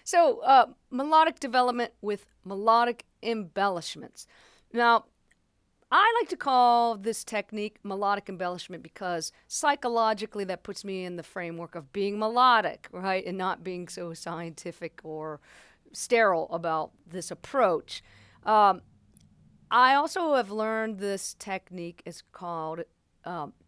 So, melodic development with melodic embellishments. Now, I like to call this technique melodic embellishment because psychologically that puts me in the framework of being melodic, right? And not being so scientific or sterile about this approach. Um, I also have learned this technique is called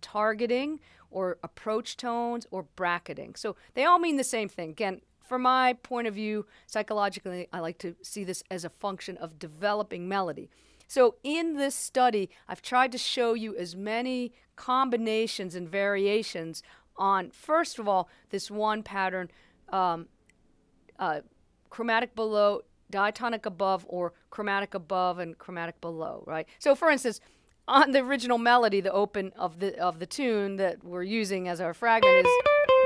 targeting or approach tones or bracketing. So they all mean the same thing. Again, from my point of view, psychologically, I like to see this as a function of developing melody. So in this study, I've tried to show you as many combinations and variations on, first of all, this one pattern, um, chromatic below, diatonic above, or chromatic above and chromatic below, right? So for instance, on the original melody, the open of the tune that we're using as our fragment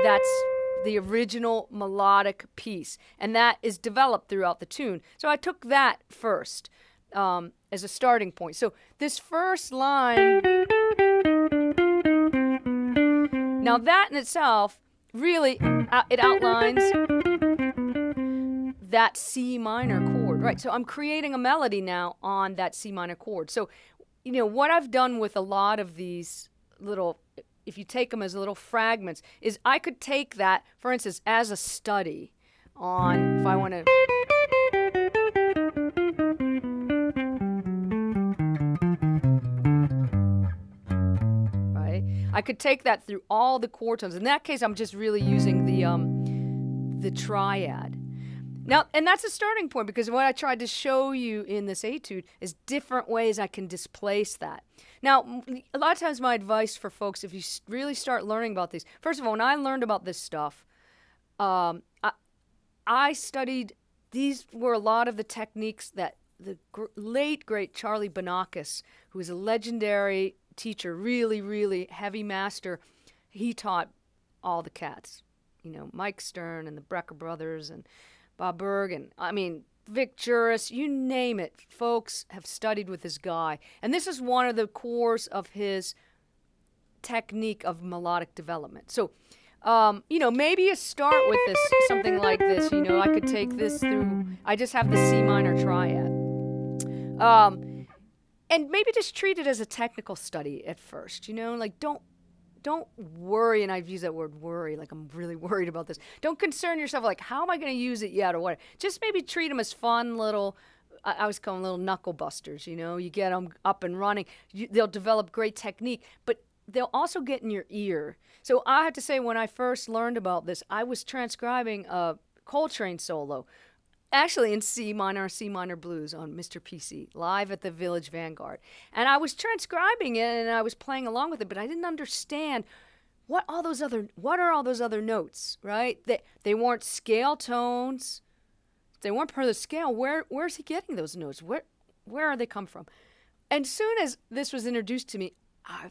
that's the original melodic piece, and that is developed throughout the tune. So I took that first as a starting point. So this first line, now that in itself really it outlines that C minor chord, right? So I'm creating a melody now on that C minor chord. So, you know, what I've done with a lot of these little, if you take them as little fragments, is I could take that, for instance, as a study on, if I want to, right? I could take that through all the chord tones. In that case, I'm just really using the triad. Now, and that's a starting point because what I tried to show you in this etude is different ways I can displace that. Now, a lot of times my advice for folks, if you really start learning about these, first of all, when I learned about this stuff, I studied, these were a lot of the techniques that the late, great Charlie Banakis, who was a legendary teacher, really, really heavy master, he taught all the cats. You know, Mike Stern and the Brecker brothers and Bob Berg, and I mean, Vic Juris, you name it, folks have studied with this guy. And this is one of the cores of his technique of melodic development. So, you know, maybe you start with this, something like this. You know, I could take this through, I just have the C minor triad. And maybe just treat it as a technical study at first, you know, like don't worry, and I've used that word worry, like I'm really worried about this. Don't concern yourself like, how am I going to use it yet or what? Just maybe treat them as fun little, I always call them little knuckle busters, you know? You get them up and running. They'll develop great technique, but they'll also get in your ear. So I have to say, when I first learned about this, I was transcribing a Coltrane solo, actually in C minor blues on Mr. PC, live at the Village Vanguard. And I was transcribing it and I was playing along with it, but I didn't understand what are all those other notes, right? They weren't scale tones. They weren't per the scale. Where's he getting those notes? Where are they come from? And soon as this was introduced to me,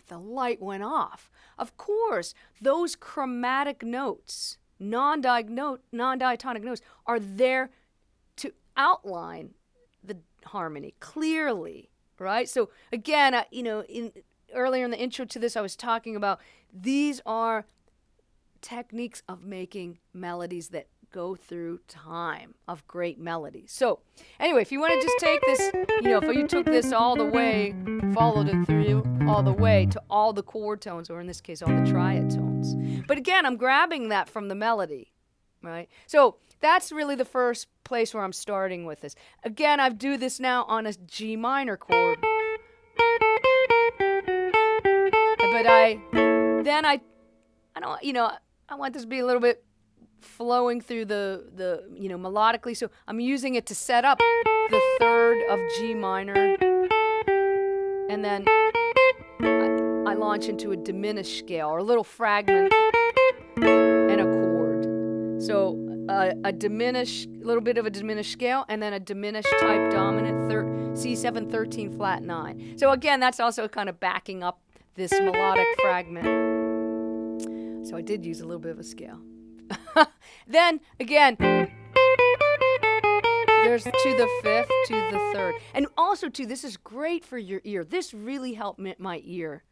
the light went off. Of course, those chromatic notes, non-diatonic notes, are there to outline the harmony clearly, right? So again, you know, earlier in the intro to this, I was talking about these are techniques of making melodies that go through time, of great melodies. So anyway, if you want to just take this, you know, if you took this all the way, followed it through all the way to all the chord tones, or in this case, all the triad tones. But again, I'm grabbing that from the melody, right? So that's really the first place where I'm starting with this. Again, I do this now on a G minor chord. But I don't, you know, I want this to be a little bit flowing through the you know, melodically. So I'm using it to set up the third of G minor. And then I launch into a diminished scale, or a little fragment and a chord. So a diminished, little bit of a diminished scale, and then a diminished type dominant C7 13 flat 9. So again, that's also kind of backing up this melodic fragment. So I did use a little bit of a scale. Then again, there's to the fifth, to the third, and also too, this is great for your ear. This really helped my ear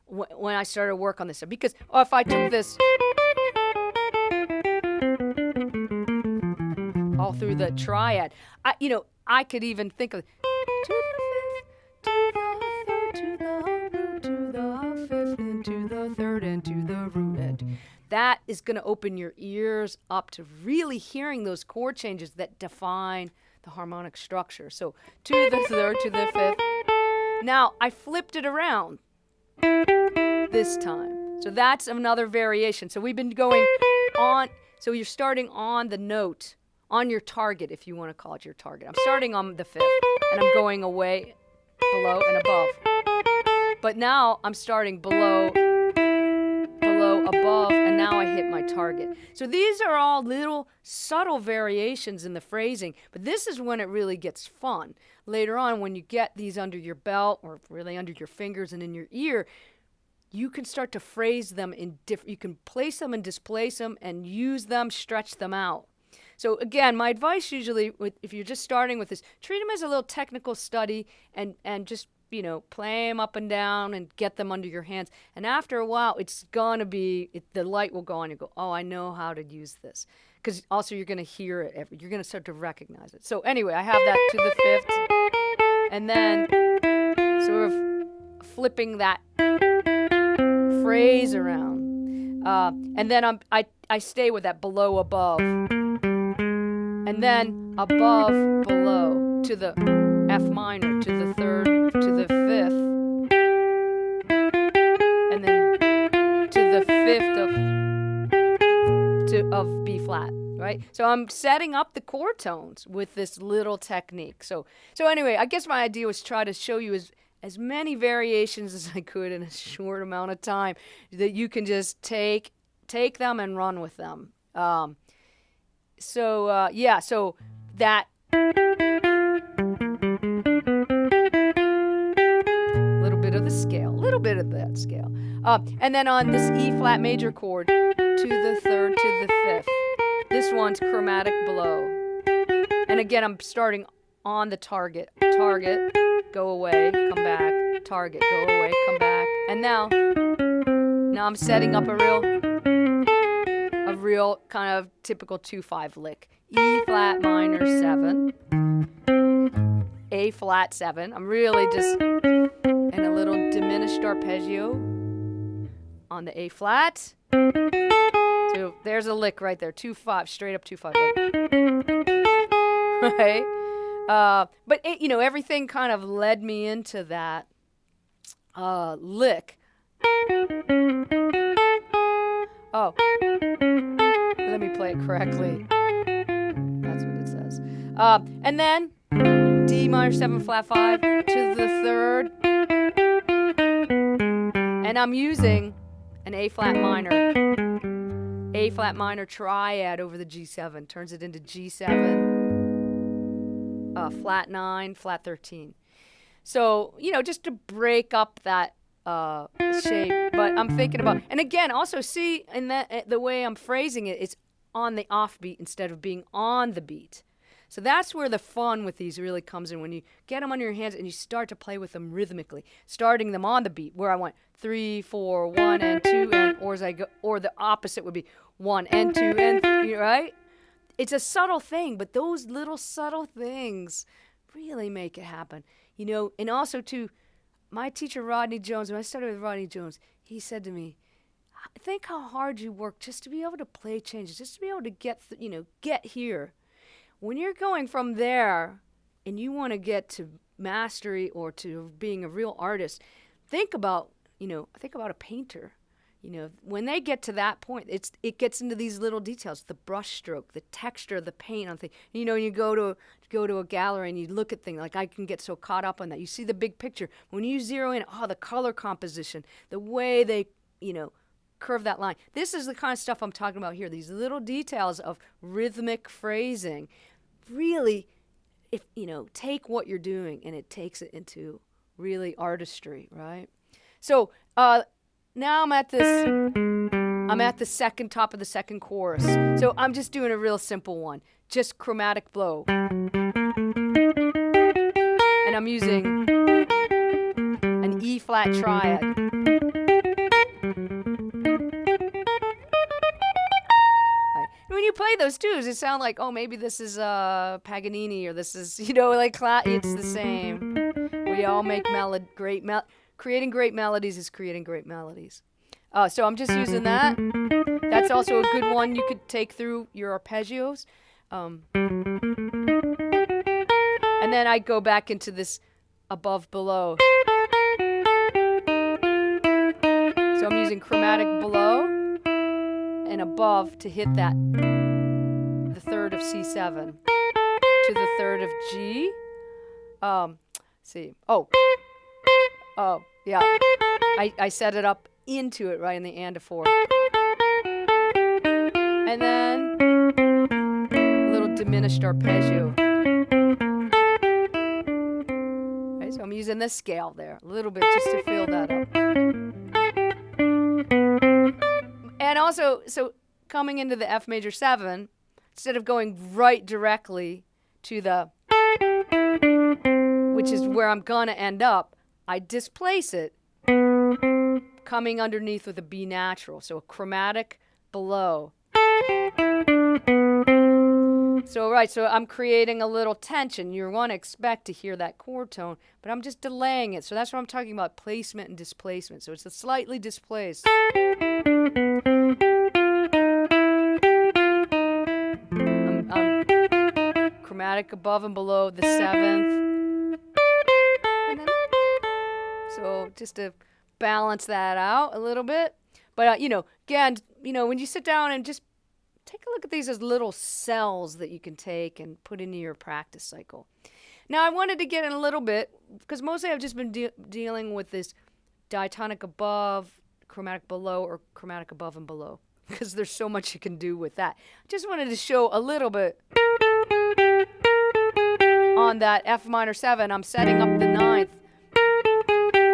when I started work on this stuff, because if I took this all through the triad. I could even think of to the fifth, to the third, to the root, to the fifth, and to the third, and to the root. And that is going to open your ears up to really hearing those chord changes that define the harmonic structure. So to the third, to the fifth. Now I flipped it around this time. So that's another variation. So we've been going on. So you're starting on the note, on your target, if you want to call it your target. I'm starting on the fifth, and I'm going away, below, and above. But now I'm starting below, above, and now I hit my target. So these are all little subtle variations in the phrasing, but this is when it really gets fun. Later on, when you get these under your belt, or really under your fingers and in your ear, you can start to phrase them in different, you can place them and displace them and use them, stretch them out. So again, my advice usually, if you're just starting with this, treat them as a little technical study and just, play them up and down and get them under your hands. And after a while, it's going to be, the light will go on. You go, oh, I know how to use this. Because also you're going to hear it. You're going to start to recognize it. So anyway, I have that to the fifth. And then sort of flipping that phrase around. And then I stay with that below, above. And then above, below, to the F minor, to the third, to the fifth. And then to the fifth of B flat, right? So I'm setting up the chord tones with this little technique. So anyway, I guess my idea was try to show you as many variations as I could in a short amount of time that you can just take them and run with them. So that little bit of that scale. And then on this E flat major chord, to the third, to the fifth. This one's chromatic below. And again, I'm starting on the target. Target, go away, come back. Target, go away, come back. And now I'm setting up a real kind of typical 2-5 lick. E flat minor 7. A flat 7. I'm really just in a little diminished arpeggio on the A flat. So there's a lick right there. 2-5, straight up 2-5 lick. Right? But everything kind of led me into that lick. Oh, let me play it correctly. That's what it says. And then D minor 7 flat 5 to the third. And I'm using an A flat minor triad over the G7. Turns it into G7, flat 9, flat 13. So, just to break up that shape. But I'm thinking about, and again, also see in that the way I'm phrasing it, it's on the offbeat instead of being on the beat. So that's where the fun with these really comes in, when you get them on your hands and you start to play with them rhythmically, starting them on the beat, where I want 3, 4, 1 and 2 and, or as I go, or the opposite would be 1 and 2 and 3, right? It's a subtle thing, but those little subtle things really make it happen. And also too, my teacher Rodney Jones, when I started with Rodney Jones, he said to me, think how hard you work just to be able to play changes, just to be able to get here. When you're going from there and you want to get to mastery or to being a real artist, think about a painter. When they get to that point, it gets into these little details, the brush stroke, the texture of the paint on things. You go to a gallery and you look at things, like I can get so caught up on that. You see the big picture. When you zero in, the color composition, the way they, curve that line. This is the kind of stuff I'm talking about here. These little details of rhythmic phrasing really, take what you're doing and it takes it into really artistry, right? So now I'm at the second top of the second chorus. So I'm just doing a real simple one, just chromatic blow. And I'm using an E flat triad. When you play those tunes, it sounds like, oh, maybe this is Paganini, or this is, you know, like it's the same. We all make creating great melodies is creating great melodies. So I'm just using that. That's also a good one you could take through your arpeggios. And then I go back into this above below. So I'm using chromatic below and above to hit that, the third of C7 to the third of G. See. Oh, yeah. I set it up into it right in the and of 4. And then a little diminished arpeggio. Right, so I'm using this scale there a little bit just to fill that up. And also, so coming into the F major 7, instead of going right directly to the, which is where I'm gonna end up, I displace it coming underneath with a B natural, so a chromatic below. So so I'm creating a little tension. You want to expect to hear that chord tone, but I'm just delaying it. So that's what I'm talking about, placement and displacement. So it's a slightly displaced. Chromatic above and below the 7th. And then, so just to balance that out a little bit. But, you know, again, you know, when you sit down and just take a look at these as little cells that you can take and put into your practice cycle. Now, I wanted to get in a little bit, because mostly I've just been dealing with this diatonic above, chromatic below, or chromatic above and below, because there's so much you can do with that. I just wanted to show a little bit on that F minor 7. I'm setting up the 9th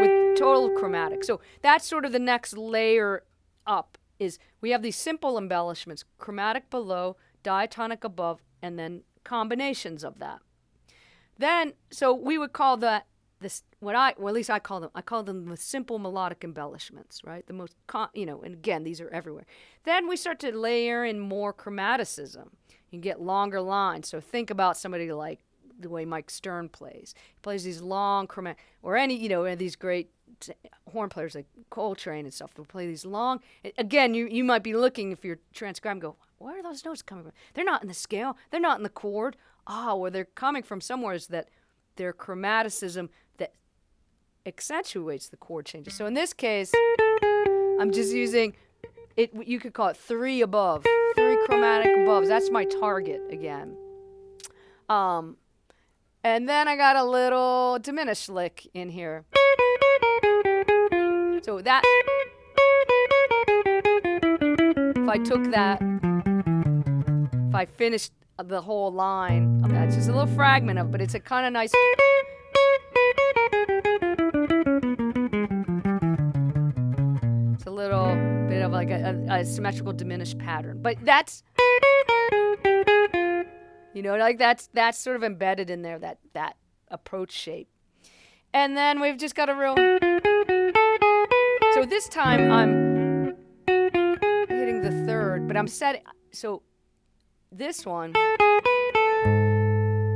with total chromatic. So that's sort of the next layer up. Is we have these simple embellishments, chromatic below, diatonic above, and then combinations of that. Then, so we would call that at least I call them the simple melodic embellishments, right? The most, you know, and again, these are everywhere. Then we start to layer in more chromaticism. You get longer lines. So think about somebody like the way Mike Stern plays. He plays these long chromatic, or any, you know, these great horn players like Coltrane and stuff will play these long. Again, you might be looking, if you're transcribing, go, where are those notes coming from? They're not in the scale. They're not in the chord. Where they're coming from somewhere is that their chromaticism that accentuates the chord changes. So in this case, I'm just using it. You could call it 3 above, 3 chromatic above. That's my target again. And then I got a little diminished lick in here. So that, if I took that, if I finished the whole line of that, it's just a little fragment of, but it's a kind of nice. It's a little bit of like a symmetrical diminished pattern, but that's, you know, like that's sort of embedded in there, that approach shape. And then we've just got a real. So this time I'm hitting the 3rd, but I'm setting, so this one,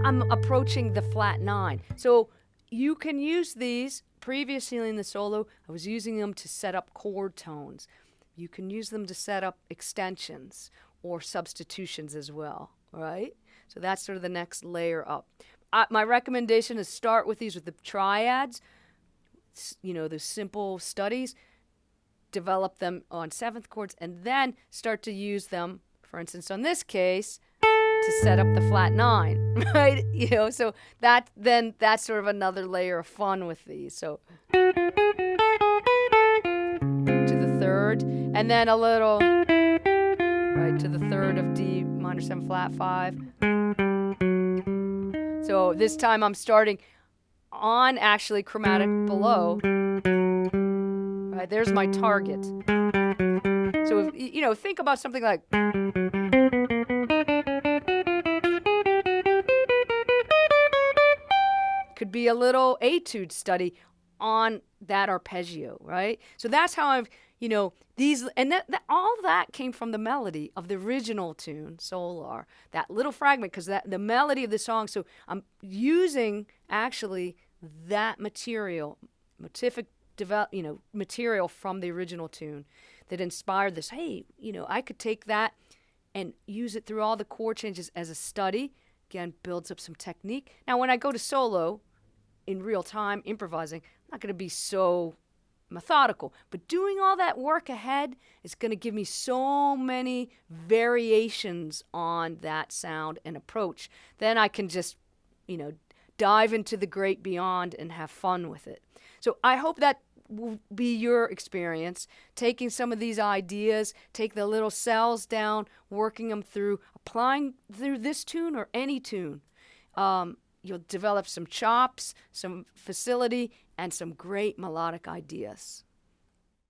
I'm approaching the flat 9. So you can use these, previously in the solo, I was using them to set up chord tones. You can use them to set up extensions or substitutions as well, right? So that's sort of the next layer up. My recommendation is start with these with the triads, you know, the simple studies, develop them on 7th chords, and then start to use them, for instance, on this case, to set up the flat 9, right? You know, so that's sort of another layer of fun with these. So to the 3rd, and then a little, right, to the 3rd of D minor 7 flat 5. So this time I'm starting on actually chromatic below. Right, there's my target. So if, you know, think about something like. Could be a little etude study on that arpeggio, right? So that's how I've, these, and all that came from the melody of the original tune, Solar, that little fragment, because the melody of the song. So I'm using actually that material, motific material from the original tune that inspired this. Hey, I could take that and use it through all the chord changes as a study. Again, builds up some technique. Now, when I go to solo in real time, improvising, I'm not going to be so methodical. But doing all that work ahead is going to give me so many variations on that sound and approach. Then I can just, dive into the great beyond and have fun with it. So I hope that will be your experience, taking some of these ideas, take the little cells down, working them through, applying through this tune or any tune. You'll develop some chops, some facility, and some great melodic ideas.